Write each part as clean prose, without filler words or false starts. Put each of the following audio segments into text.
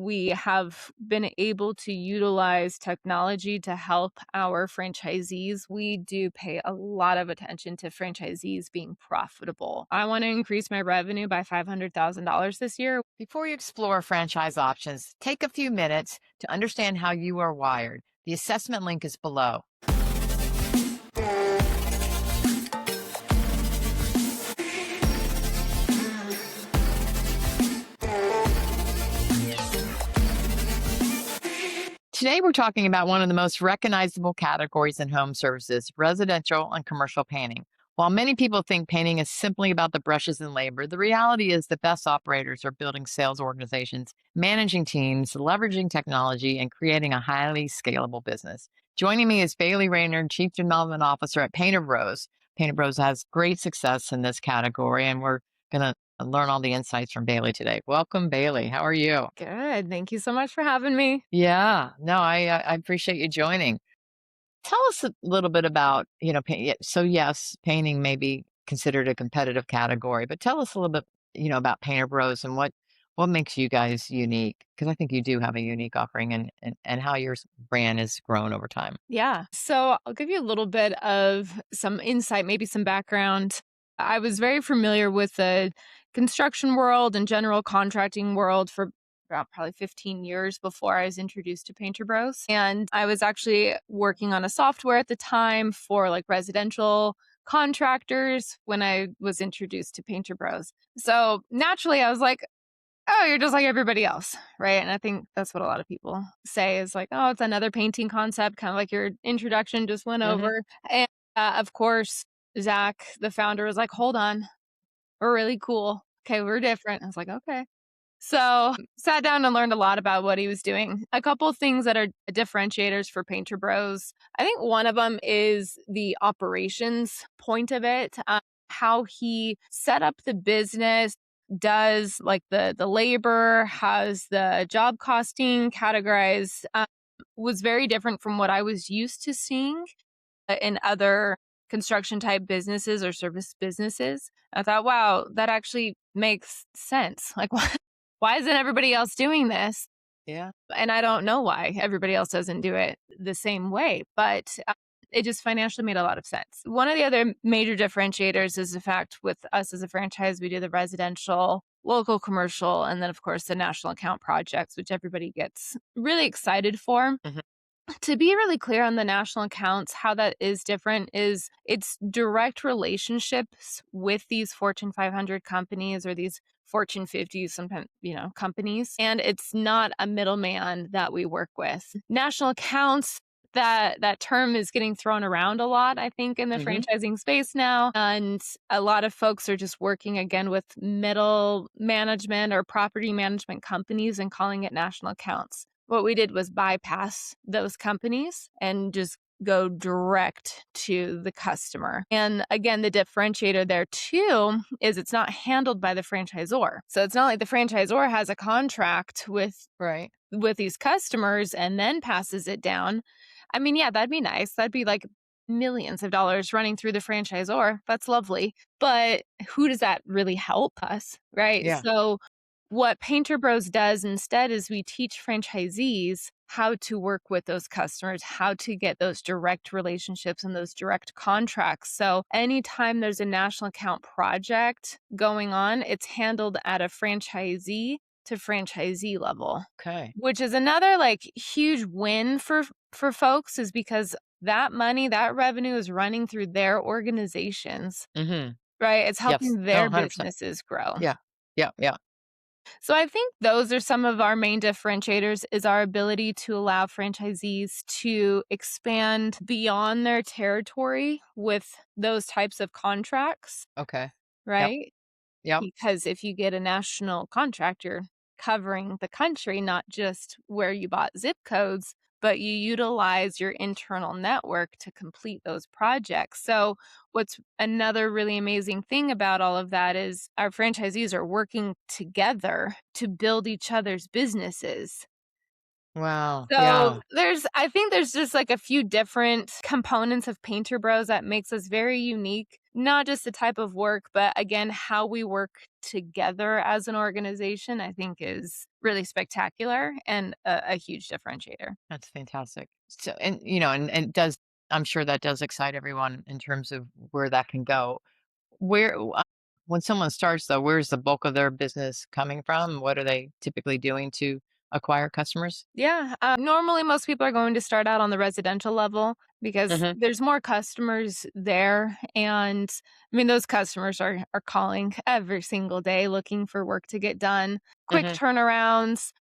we have been able to utilize technology to help our franchisees. We do pay a lot of attention to franchisees being profitable. I want to increase my revenue by $500,000 this year. Before you explore franchise options, take a few minutes to understand how you are wired. The assessment link is below. Today, we're talking about one of the most recognizable categories in home services, residential and commercial painting. While many people think painting is simply about the brushes and labor, the reality is the best operators are building sales organizations, managing teams, leveraging technology, and creating a highly scalable business. Joining me is Bailey Rayner, Chief Development Officer at Painter Bros. Painter Bros has great success in this category, and we're going to learn all the insights from Bailey today. Welcome, Bailey. How are you? Good. Thank you so much for having me. Yeah, no, I appreciate you joining. Tell us a little bit about, so yes, painting may be considered a competitive category, but tell us a little bit, about Painter Bros and what makes you guys unique? Because I think you do have a unique offering and how your brand has grown over time. Yeah. So I'll give you a little bit of some insight, maybe some background. I was very familiar with the construction world and general contracting world for about probably 15 years before I was introduced to Painter Bros. And I was actually working on a software at the time for like residential contractors when I was introduced to Painter Bros. So naturally, I was like, oh, you're just like everybody else, right? And I think that's what a lot of people say is like, oh, it's another painting concept, kind of like your introduction just went Hmm. over. And of course, Zach, the founder, was like, hold on, we're really cool. Okay, we're different. I was like, okay. So sat down and learned a lot about what he was doing. A couple of things that are differentiators for Painter Bros. I think one of them is the operations point of it, how he set up the business, does like the labor, has the job costing categorized, was very different from what I was used to seeing in other construction type businesses or service businesses. I thought, wow, that actually makes sense. Like, why isn't everybody else doing this? Yeah. And I don't know why everybody else doesn't do it the same way, but it just financially made a lot of sense. One of the other major differentiators is the fact with us as a franchise, we do the residential, local commercial, and then, of course, the national account projects, which everybody gets really excited for. Hmm. To be really clear on the national accounts, how that is different is it's direct relationships with these Fortune 500 companies or these Fortune 50 sometimes, companies. And it's not a middleman that we work with. National accounts, that term is getting thrown around a lot, I think, in the Hmm. franchising space now. And a lot of folks are just working again with middle management or property management companies and calling it national accounts. What we did was bypass those companies and just go direct to the customer. And again, the differentiator there too is it's not handled by the franchisor. So it's not like the franchisor has a contract Right. with these customers and then passes it down. I mean, yeah, that'd be nice. That'd be like millions of dollars running through the franchisor. That's lovely. But who does that really help us? Right. Yeah. So what Painter Bros does instead is we teach franchisees how to work with those customers, how to get those direct relationships and those direct contracts. So anytime there's a national account project going on, it's handled at a franchisee to franchisee level, Okay. which is another like huge win for folks is because that money, that revenue is running through their organizations, Hmm. right? It's Yes. helping No, their 100%. businesses grow. Yeah. Yeah. Yeah. So I think those are some of our main differentiators is our ability to allow franchisees to expand beyond their territory with those types of contracts, Okay. Yep. right? Yep. Because if you get a national contract, you're covering the country, not just where you bought zip codes, but you utilize your internal network to complete those projects. So, what's another really amazing thing about all of that is our franchisees are working together to build each other's businesses. Wow. So Yeah. I think there's just like a few different components of Painter Bros that makes us very unique. Not just the type of work, but again, how we work together as an organization, I think is really spectacular and a huge differentiator. That's fantastic. So, and and it does, I'm sure that does excite everyone in terms of where that can go. Where, when someone starts though, where's the bulk of their business coming from? What are they typically doing to acquire customers? Yeah. Normally, most people are going to start out on the residential level because Hmm. there's more customers there. And I mean, those customers are calling every single day looking for work to get done, quick Hmm. turnarounds.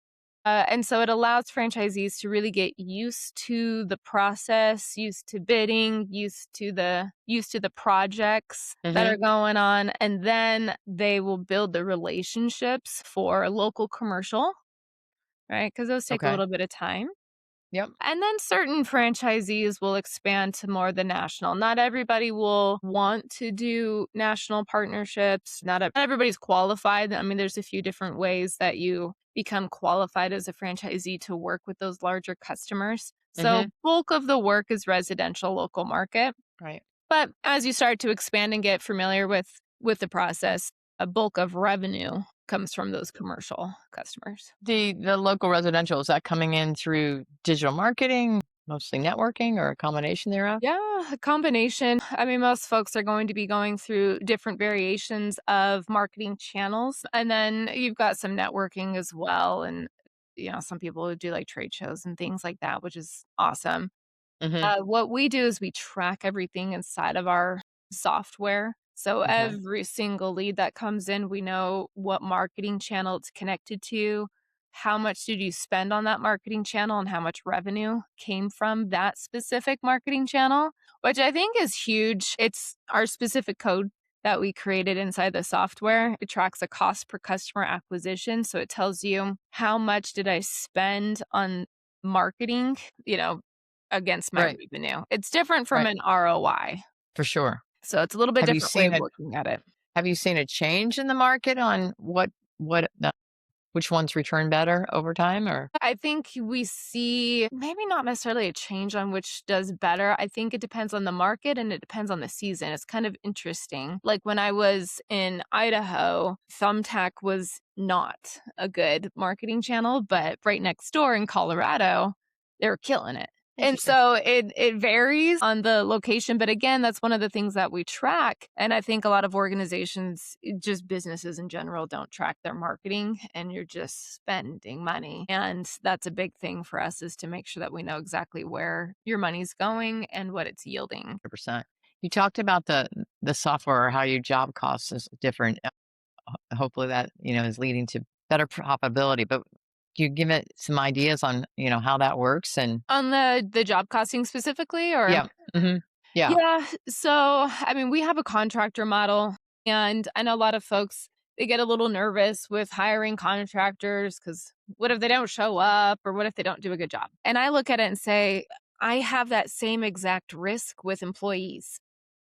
And so it allows franchisees to really get used to the process, used to bidding, used to the projects that Hmm. are going on, and then they will build the relationships for local commercial, right? Because those take a Okay. little bit of time. Yep. And then certain franchisees will expand to more the national. Not everybody will want to do national partnerships. Not everybody's qualified. I mean, there's a few different ways that you become qualified as a franchisee to work with those larger customers. So, Hmm. bulk of the work is residential local market. Right. But as you start to expand and get familiar with the process, a bulk of revenue comes from those commercial customers. The local residential, is that coming in through digital marketing, mostly networking, or a combination thereof? Yeah, a combination. I mean, most folks are going to be going through different variations of marketing channels. And then you've got some networking as well. And, some people who do like trade shows and things like that, which is awesome. Hmm. What we do is we track everything inside of our software. So Okay. every single lead that comes in, we know what marketing channel it's connected to, how much did you spend on that marketing channel, and how much revenue came from that specific marketing channel, which I think is huge. It's our specific code that we created inside the software. It tracks a cost per customer acquisition. So it tells you how much did I spend on marketing, you know, against my Right. revenue. It's different from Right. an ROI. For sure. So it's a little bit Have you different way seen of it? looking at it. Have you seen a change in the market on which ones return better over time, or? I think we see maybe not necessarily a change on which does better. I think it depends on the market and it depends on the season. It's kind of interesting. Like when I was in Idaho, Thumbtack was not a good marketing channel, but right next door in Colorado, they were killing it. And Interesting. so it varies on the location, but again, that's one of the things that we track. And I think a lot of organizations, just businesses in general, don't track their marketing, and you're just spending money. And that's a big thing for us is to make sure that we know exactly where your money's going and what it's yielding. 100%. You talked about the software or how your job costs is different. Hopefully that, is leading to better profitability, but can you give it some ideas on, how that works? And On the job costing specifically, or yeah. Hmm. Yeah. yeah, so I mean, we have a contractor model, and I know a lot of folks, they get a little nervous with hiring contractors because what if they don't show up or what if they don't do a good job? And I look at it and say, I have that same exact risk with employees,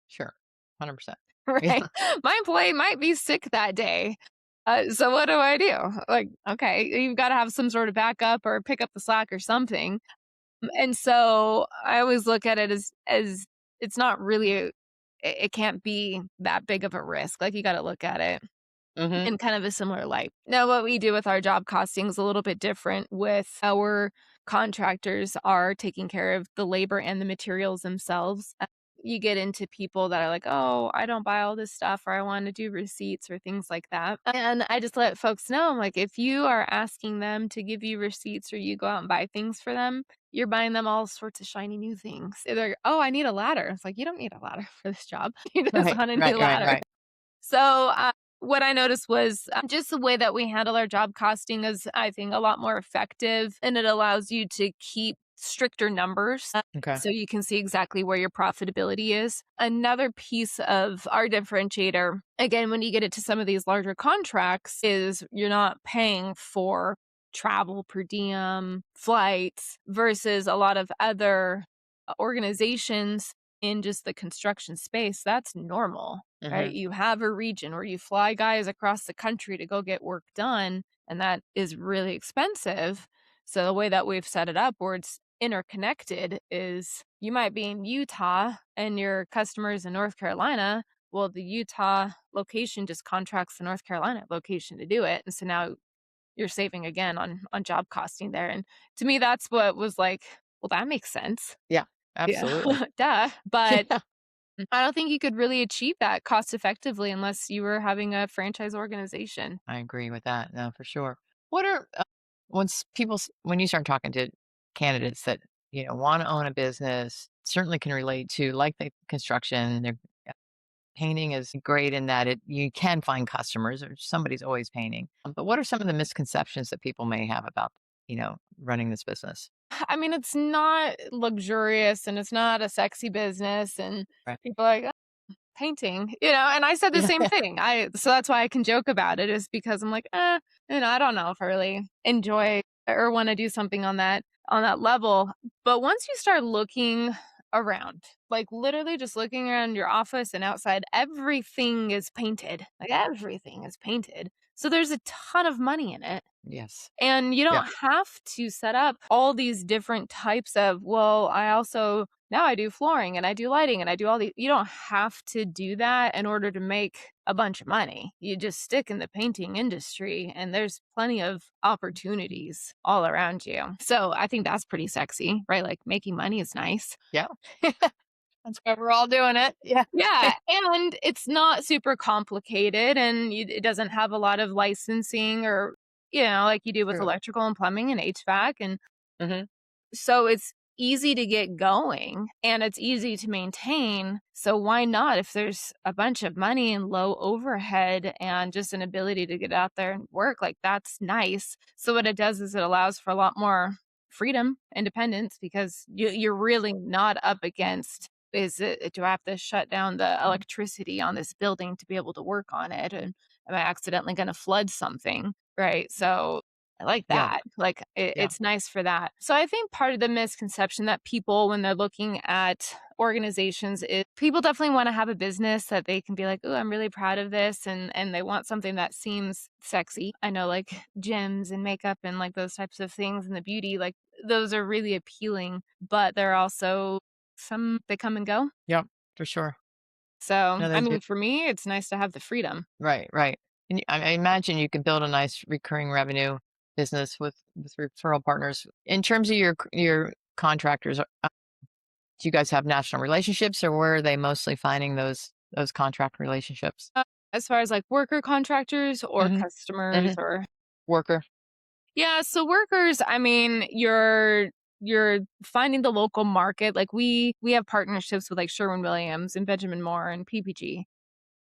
Sure. 100%. Yeah. right? My employee might be sick that day. So what do I do? Like, okay, you've got to have some sort of backup or pick up the slack or something. And so I always look at it as it's not really it can't be that big of a risk. Like you got to look at it Hmm. in kind of a similar light. Now, what we do with our job costing is a little bit different. With our contractors, are taking care of the labor and the materials themselves. You get into people that are like, oh, I don't buy all this stuff, or I want to do receipts or things like that. And I just let folks know, I'm like, if you are asking them to give you receipts or you go out and buy things for them, you're buying them all sorts of shiny new things. They're like, oh, I need a ladder. It's like, you don't need a ladder for this job. You just Right. want a new Right. Right. ladder. Right. So, what I noticed was just the way that we handle our job costing is, I think, a lot more effective, and it allows you to keep stricter numbers Okay. so you can see exactly where your profitability is. Another piece of our differentiator, again, when you get into some of these larger contracts, is you're not paying for travel per diem, flights, versus a lot of other organizations in just the construction space. That's normal, right? Hmm. You have a region where you fly guys across the country to go get work done, and that is really expensive. So the way that we've set it up where it's interconnected is you might be in Utah and your customers in North Carolina. Well, the Utah location just contracts the North Carolina location to do it. And so now you're saving again on job costing there. And to me, that's what was like, well, that makes sense. Yeah, Yeah. absolutely. Duh. But Yeah, I don't think you could really achieve that cost effectively unless you were having a franchise organization. I agree with that. No, for sure. What are when you start talking to candidates that want to own a business, certainly can relate to like the construction. Their painting is great in that you can find customers or somebody's always painting. But what are some of the misconceptions that people may have about running this business? I mean, it's not luxurious and it's not a sexy business. And Right. people are like, painting, and I said the same Yeah. thing. So that's why I can joke about it is because I'm like, I don't know if I really enjoy or want to do something on that level. But once you start looking around, like literally just looking around your office and outside, everything is painted. Like everything is painted. So there's a ton of money in it. Yes. And you Yeah. don't have to set up all these different types of, well, I also now I do flooring and I do lighting and I do all the you don't have to do that in order to make a bunch of money. You just stick in the painting industry and there's plenty of opportunities all around you. So I think that's pretty sexy, right? Like making money is nice. Yeah. That's why we're all doing it. Yeah. Yeah, and it's not super complicated and it doesn't have a lot of licensing or, like you do with True. electrical and plumbing and HVAC. And Hmm. so it's easy to get going and it's easy to maintain. So why not if there's a bunch of money and low overhead and just an ability to get out there and work, like that's nice. So what it does is it allows for a lot more freedom, independence because you're really not up against do I have to shut down the electricity on this building to be able to work on it? And am I accidentally going to flood something? Right. So I like Yeah. that. Like, Yeah. it's nice for that. So I think part of the misconception that people, when they're looking at organizations, is people definitely want to have a business that they can be like, "Oh, I'm really proud of this," and they want something that seems sexy. I know, like gyms and makeup and like those types of things and the beauty, like those are really appealing, but they're also some they come and go. Yep. For sure. So No, I they do. mean, for me, it's nice to have the freedom. Right, right. And I imagine you can build a nice recurring revenue business with referral partners. In terms of your contractors, do you guys have national relationships, or where are they mostly finding those contract relationships? Uh, as far as like worker contractors or Hmm. customers Hmm. or Worker. yeah, so workers, I mean, you're finding the local market. Like we have partnerships with like Sherwin-Williams and Benjamin Moore and PPG.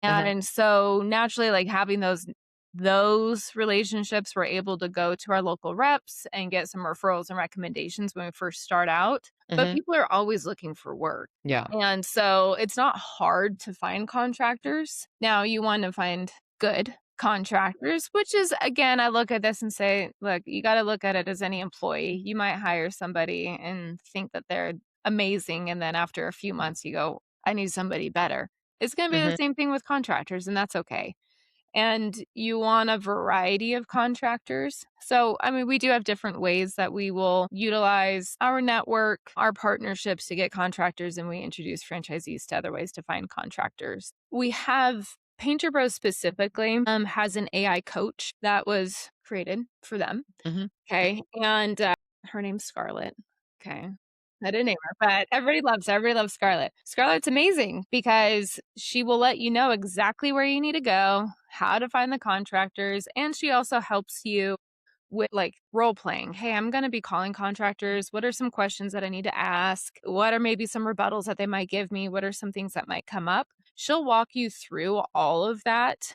Hmm. And so naturally, like having those relationships, we're able to go to our local reps and get some referrals and recommendations when we first start out. But Hmm. people are always looking for work. Yeah. And so it's not hard to find contractors. Now you want to find good contractors, which is again, I look at this and say, look, you got to look at it as any employee. You might hire somebody and think that they're amazing. And then after a few months, you go, I need somebody better. It's gonna be the Hmm. same thing with contractors, and that's okay. And you want a variety of contractors. So, I mean, we do have different ways that we will utilize our network, our partnerships to get contractors, and we introduce franchisees to other ways to find contractors. We have Painter Bros specifically has an AI coach that was created for them. Hmm. Okay. And her name's Scarlett. Okay. I didn't name her, but everybody loves Scarlett. Scarlett's amazing because she will let you know exactly where you need to go, how to find the contractors, and she also helps you with like role playing. Hey, I'm going to be calling contractors. What are some questions that I need to ask? What are maybe some rebuttals that they might give me? What are some things that might come up? She'll walk you through all of that.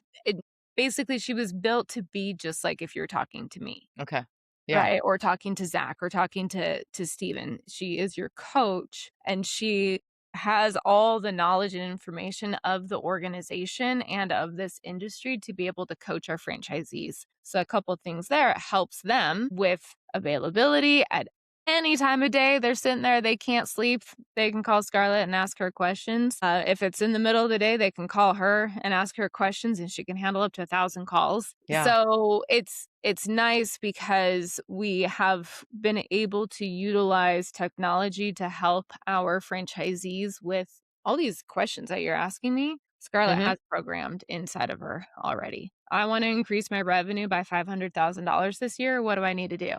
Basically, she was built to be just like if you're talking to me. Okay. Yeah. Right, or talking to Zach or talking to Steven. She is your coach, and she has all the knowledge and information of the organization and of this industry to be able to coach our franchisees. So a couple of things there, it helps them with availability at Any time of day, they're sitting there, they can't sleep, they can call Scarlett and ask her questions. If it's in the middle of the day, they can call her and ask her questions, and she can handle up to 1,000 calls. Yeah. So it's nice because we have been able to utilize technology to help our franchisees with all these questions that you're asking me. Scarlett Hmm. has programmed inside of her already. I want to increase my revenue by $500,000 this year. What do I need to do?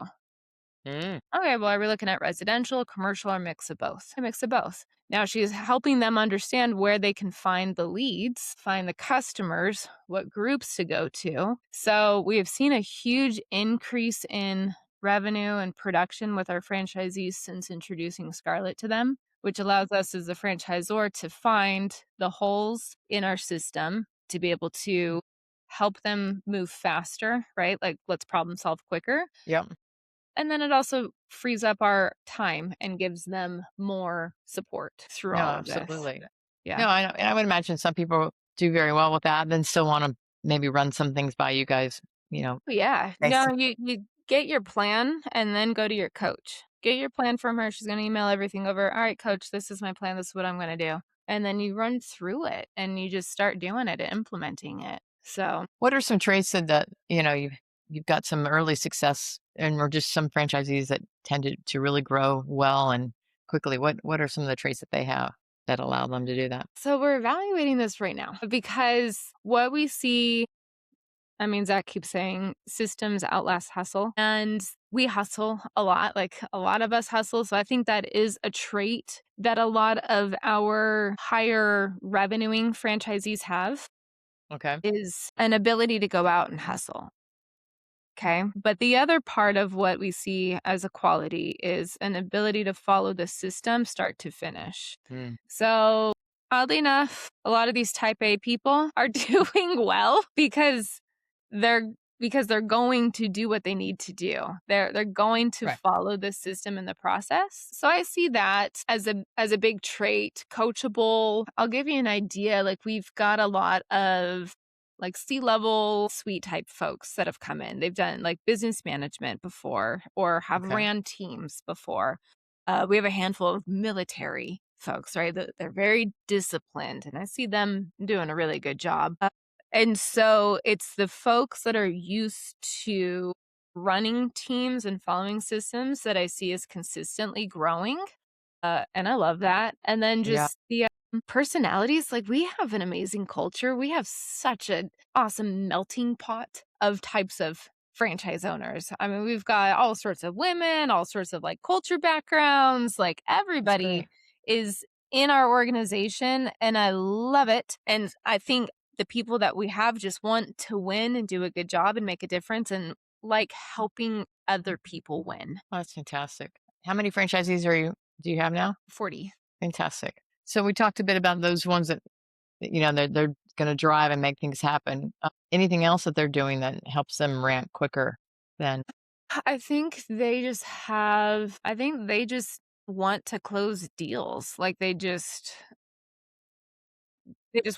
Mm. Okay, well, are we looking at residential, commercial, or mix of both? A mix of both. Now she's helping them understand where they can find the leads, find the customers, what groups to go to. So we have seen a huge increase in revenue and production with our franchisees since introducing Scarlett to them, which allows us as a franchisor to find the holes in our system to be able to help them move faster, right? Like, let's problem solve quicker. Yep. And then it also frees up our time and gives them more support through No, all of this. absolutely. Yeah. No, and I would imagine some people do very well with that, then still want to maybe run some things by you guys, you know, Yeah. face No, to you get your plan and then go to your coach. Get your plan from her. She's gonna email everything over. All right, coach, this is my plan. This is what I'm gonna do. And then you run through it and you just start doing it and implementing it. So What are some traits that, you know, you've got some early success and or just some franchisees that tended to really grow well and quickly? What are some of the traits that they have that allow them to do that? so we're evaluating this right now because what we see, I mean, Zach keeps saying systems outlast hustle, and we hustle a lot. Like a lot of us hustle. So I think that is a trait that a lot of our higher revenuing franchisees have Okay. is an ability to go out and hustle. Okay. But the other part of what we see as a quality is an ability to follow the system start to finish. Mm, So, oddly enough, a lot of these type A people are doing well they're they're going to do what they need to do. They're going to right. follow the system in the process. So I see that as a big trait, coachable. I'll give you an idea. Like we've got a lot of like C-level suite type folks that have come in. They've done like business management before or have Okay. ran teams before. We have a handful of military folks, right? They're very disciplined, and I see them doing a really good job. And so it's the folks that are used to running teams and following systems that I see as consistently growing. And I love that. And then Yeah. just the personalities, like we have an amazing culture. We have such an awesome melting pot of types of franchise owners. I mean, we've got all sorts of women, all sorts of like culture backgrounds, like That's everybody great. is in our organization and I love it. And I think the people that we have just want to win and do a good job and make a difference and like helping other people win. Oh, that's fantastic. How many franchisees do you have now? 40. Fantastic. So we talked a bit about those ones that, you know, they're going to drive and make things happen. Anything else that they're doing that helps them ramp quicker than I think they just want to close deals. Like they just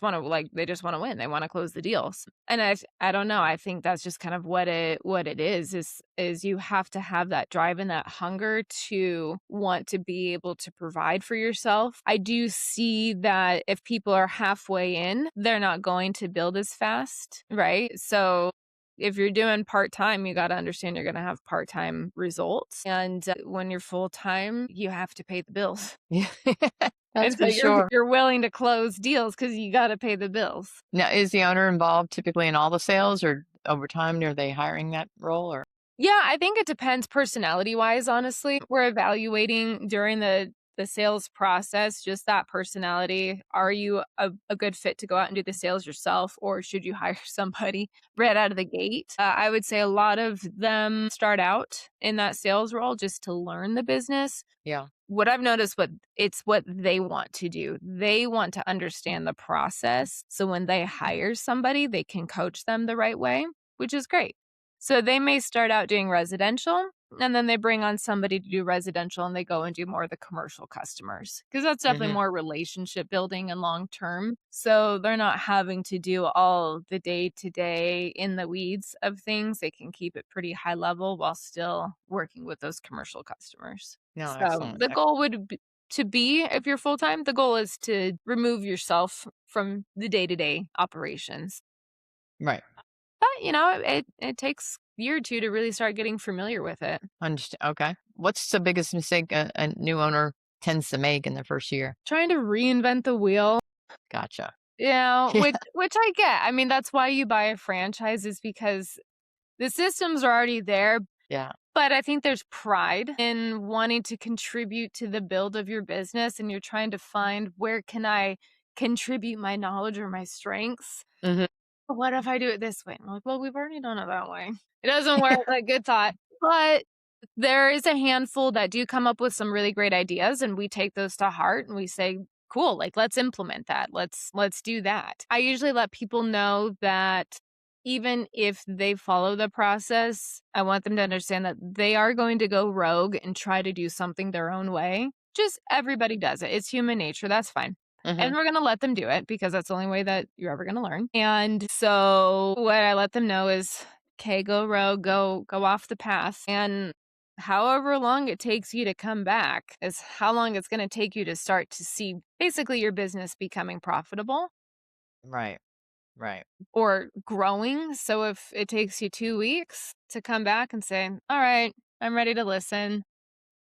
wanna, like, they just wanna win, they wanna close the deals, and I don't know, I think that's just kind of what it is you have to have that drive and that hunger to want to be able to provide for yourself. I do see that if people are halfway in, they're not going to build as fast, right? So, if you're doing part-time, you gotta understand you're gonna have part-time results, and, when you're full-time, you have to pay the bills. yeah, that's And so for sure. you're willing to close deals because you gotta pay the bills. Now, is the owner involved typically in all the sales or over time? Are they hiring that role or Yeah, I think it depends personality-wise, honestly. We're evaluating during the sales process, just that personality. Are you a good fit to go out and do the sales yourself, or should you hire somebody right out of the gate? I would say a lot of them start out in that sales role just to learn the business. yeah? What I've noticed it's what they want to do. They want to understand the process, so when they hire somebody, they can coach them the right way, which is great. So they may start out doing residential, and then they bring on somebody to do residential, and they go and do more of the commercial customers because that's definitely Hmm. more relationship building and long term. So they're not having to do all the day to day in the weeds of things. They can keep it pretty high level while still working with those commercial customers. No, So excellent. the goal would be to be, if you're full time, the goal is to remove yourself from the day to day operations. Right. But, it takes a year or 2 to really start getting familiar with it. Understand. Okay. What's the biggest mistake a new owner tends to make in the first year? Trying to reinvent the wheel, Gotcha. Yeah. which I get. I mean, that's why you buy a franchise is because the systems are already there, Yeah. but I think there's pride in wanting to contribute to the build of your business, and you're trying to find where can I contribute my knowledge or my strengths. Hmm. What if I do it this way? I'm like, well, we've already done it that way. It doesn't work. Like, good thought. But there is a handful that do come up with some really great ideas, and we take those to heart and we say, cool, like let's implement that. Let's do that. I usually let people know that even if they follow the process, I want them to understand that they are going to go rogue and try to do something their own way. Just everybody does it. It's human nature. That's fine. Hmm. And we're gonna let them do it because that's the only way that you're ever gonna learn. And so what I let them know is, "Okay, go rogue, go off the path, and however long it takes you to come back is how long it's gonna take you to start to see basically your business becoming profitable Right. Right. or growing. So if it takes you 2 weeks to come back and say, "All right, I'm ready to listen."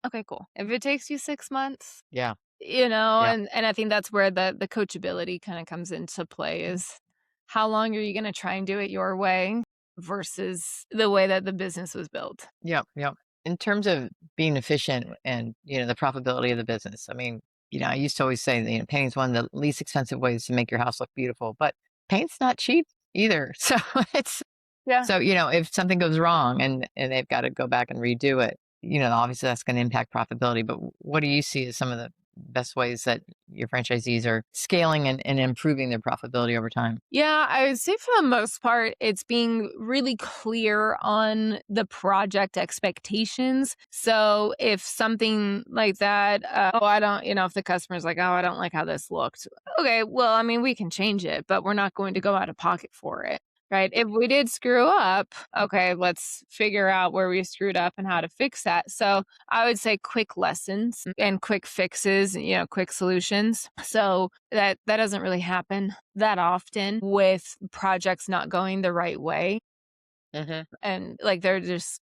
Okay, cool. If it takes you 6 months, Yeah. Yeah. and I think that's where the coachability kinda comes into play is how long are you gonna try and do it your way versus the way that the business was built. Yep, yep. In terms of being efficient and, the profitability of the business, I mean, I used to always say that, painting is one of the least expensive ways to make your house look beautiful, but paint's not cheap either. So it's Yeah. so, if something goes wrong and they've got to go back and redo it, obviously that's going to impact profitability. But what do you see as some of the best ways that your franchisees are scaling and improving their profitability over time? Yeah, I would say for the most part, it's being really clear on the project expectations. So if something like that, I don't, if the customer's like, oh, I don't like how this looked. Okay, well, I mean, we can change it, but we're not going to go out of pocket for it. Right. If we did screw up, okay, let's figure out where we screwed up and how to fix that. So I would say quick lessons and quick fixes, quick solutions. So that doesn't really happen that often with projects not going the right way, Hmm. and, like, they're just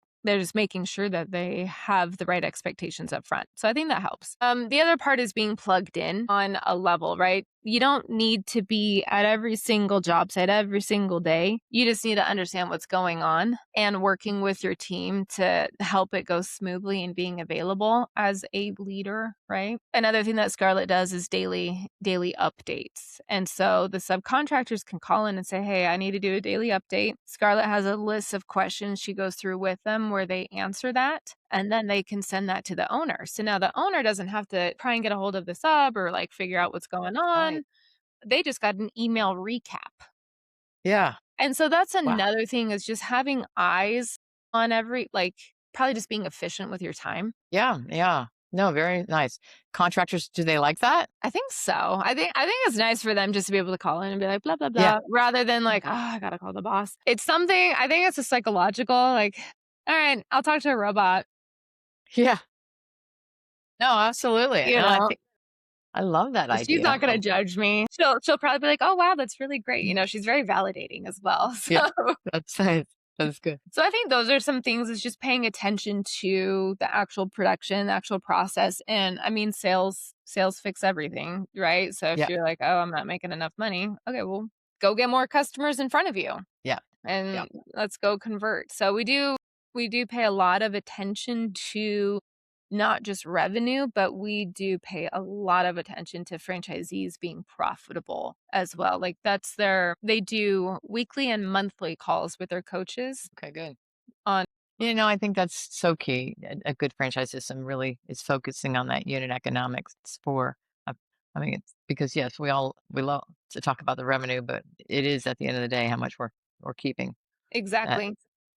making sure that they have the right expectations up front. So I think that helps. The other part is being plugged in on a level, right? You don't need to be at every single job site every single day. You just need to understand what's going on and working with your team to help it go smoothly and being available as a leader, right? Another thing that Scarlett does is daily updates. And so the subcontractors can call in and say, "Hey, I need to do a daily update." Scarlett has a list of questions she goes through with them where they answer that, and then they can send that to the owner. So now the owner doesn't have to try and get a hold of the sub or like figure out what's going Right. on. They just got an email recap. Yeah. And so that's Wow. another thing is just having eyes on probably just being efficient with your time. Yeah. Yeah. No, very nice. Contractors, do they like that? I think so. I think it's nice for them just to be able to call in and be like, "Blah, blah, Yeah. blah," rather than like, "Oh, I gotta call the boss." It's something I think it's a psychological, like, "Alright, I'll talk to a robot," Yeah. No, absolutely. you And I know? think I love that She's idea not gonna of judge me. She'll probably be like, "Oh, wow, that's really great." She's very validating as well. yeah, So that's nice. That's good. so I think those are some things is just paying attention to the actual production, the actual process, and I mean, sales fix everything, right? So if Yeah. you're like, "Oh, I'm not making enough money," okay, well, go get more customers in front of you Yeah. Yeah. and let's go convert. So we do pay a lot of attention to not just revenue, but we do pay a lot of attention to franchisees being profitable as well. Like they do weekly and monthly calls with their coaches Okay, good. on I think that's so key. A good franchise system really is focusing on that unit economics for uh, I mean, it's because yes, we love to talk about the revenue, but it is at the end of the day how much we're keeping that exactly.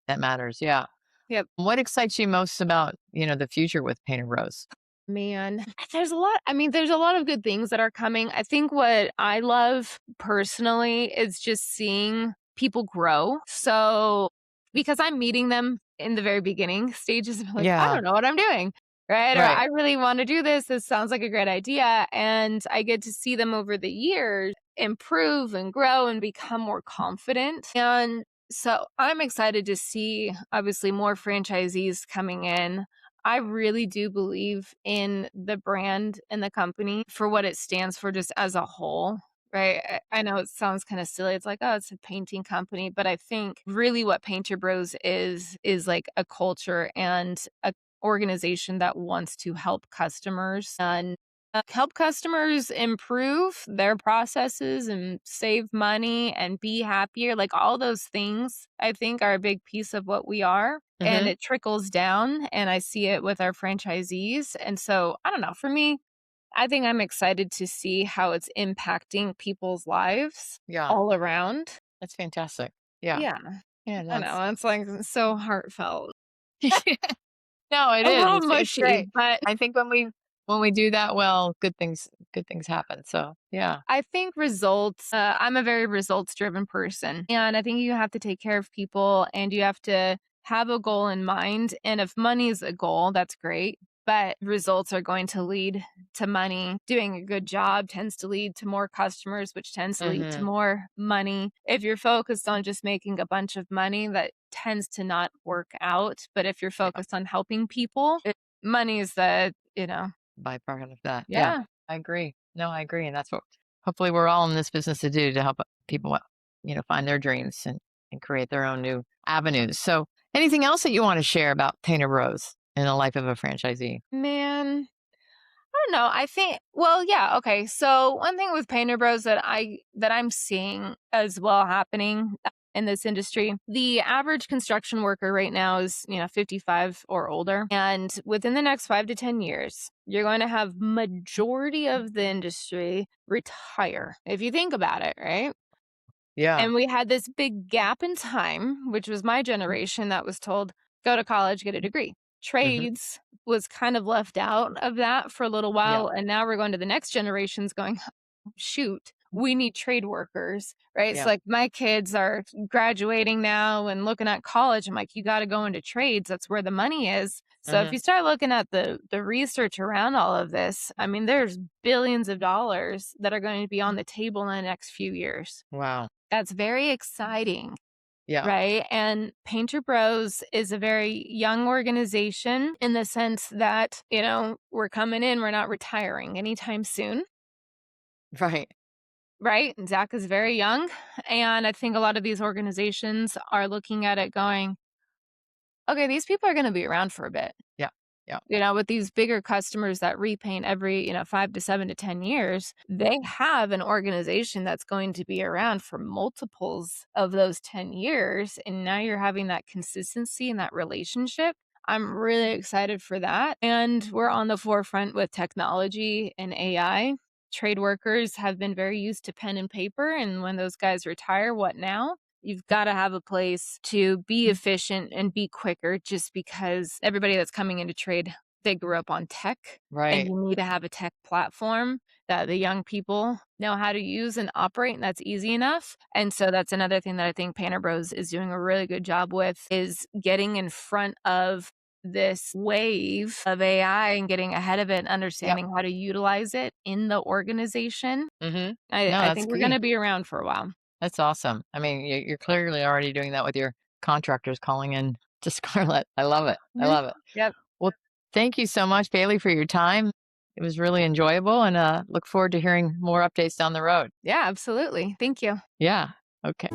that matters. Yeah. Yep. What excites you most about, the future with Painted Rose? Man, there's a lot of good things that are coming. I think what I love personally is just seeing people grow. So, because I'm meeting them in the very beginning stages, and I'm like, I Yeah, don't know what I'm doing, right? Or right. I really want to do this. This sounds like a great idea. And I get to see them over the years improve and grow and become more confident. And so I'm excited to see, obviously, more franchisees coming in. I really do believe in the brand and the company for what it stands for just as a whole, right? I know it sounds kind of silly. It's like, oh, it's a painting company. But I think really what Painter Bros is like a culture and a organization that wants to help customers and help customers improve their processes and save money and be happier. Like all those things, I think, are a big piece of what we are. And Mhm. it trickles down, and I see it with our franchisees. And so, I don't know, for me, I think I'm excited to see how it's impacting people's lives Yeah, all around. that's fantastic. Yeah. Yeah, Yeah, I that's know. It's like so heartfelt. No, it A is. little It's mushy, great. but I think when we do that well, good things happen. So, yeah. I think results, I'm a very results driven person. And I think you have to take care of people and you have to have a goal in mind. And if money is a goal, that's great. But results are going to lead to money. Doing a good job tends to lead to more customers, which tends to lead to Mhm. more money. If you're focused on just making a bunch of money, that tends to not work out. But if you're Yeah, focused on helping people, money is the. byproduct of that. Yeah, Yeah. I agree. No, I agree, and that's what hopefully we're all in this business to do to help people, find their dreams and create their own new avenues. So, anything else that you want to share about Painted Rose in the life of a franchisee? Man, I don't know. I think well, yeah, okay. So one thing with Painter Bros that I'm seeing as well happening in this industry, the average construction worker right now is, 55 or older. And within the next 5 to 10 years, you're going to have majority of the industry retire. If you think about it, right? Yeah. And we had this big gap in time, which was my generation that was told, go to college, get a degree. Mhm. Trades was kind of left out of that for a little Yeah. while. And now we're going to the next generations going, shoot, we need trade workers, right? So Yeah. like my kids are graduating now and looking at college. I'm like, you got to go into trades. That's where the money is. So if Mhm. you start looking at the research around all of this, I mean, there's billions of dollars that are going to be on the table in the next few years. Wow. That's very exciting, Yeah. right? And Painter Bros is a very young organization in the sense that, we're coming in, we're not retiring anytime soon, Right. right? And Zach is very young. And I think a lot of these organizations are looking at it going, okay, these people are going to be around for a bit. Yeah. Yeah. With these bigger customers that repaint every, 5 to 7 to 10 years, they have an organization that's going to be around for multiples of those 10 years. And now you're having that consistency and that relationship. I'm really excited for that. And we're on the forefront with technology and AI. Trade workers have been very used to pen and paper. And when those guys retire, what now? You've got to have a place to be efficient and be quicker just because everybody that's coming into trade, they grew up on tech and Right. you need to have a tech platform that the young people know how to use and operate, and that's easy enough. And so that's another thing that I think Painter Bros is doing a really good job with is getting in front of this wave of AI and getting ahead of it and Yep. understanding how to utilize it in the organization. Mhm. I, No, I that's think we're going to great. be around for a while. That's awesome. I mean, you're clearly already doing that with your contractors calling in to Scarlett. I love it. I Mhm. love it. Yep. Well, thank you so much, Bailey, for your time. It was really enjoyable, and look forward to hearing more updates down the road. Yeah, absolutely. Thank you. Yeah. Okay.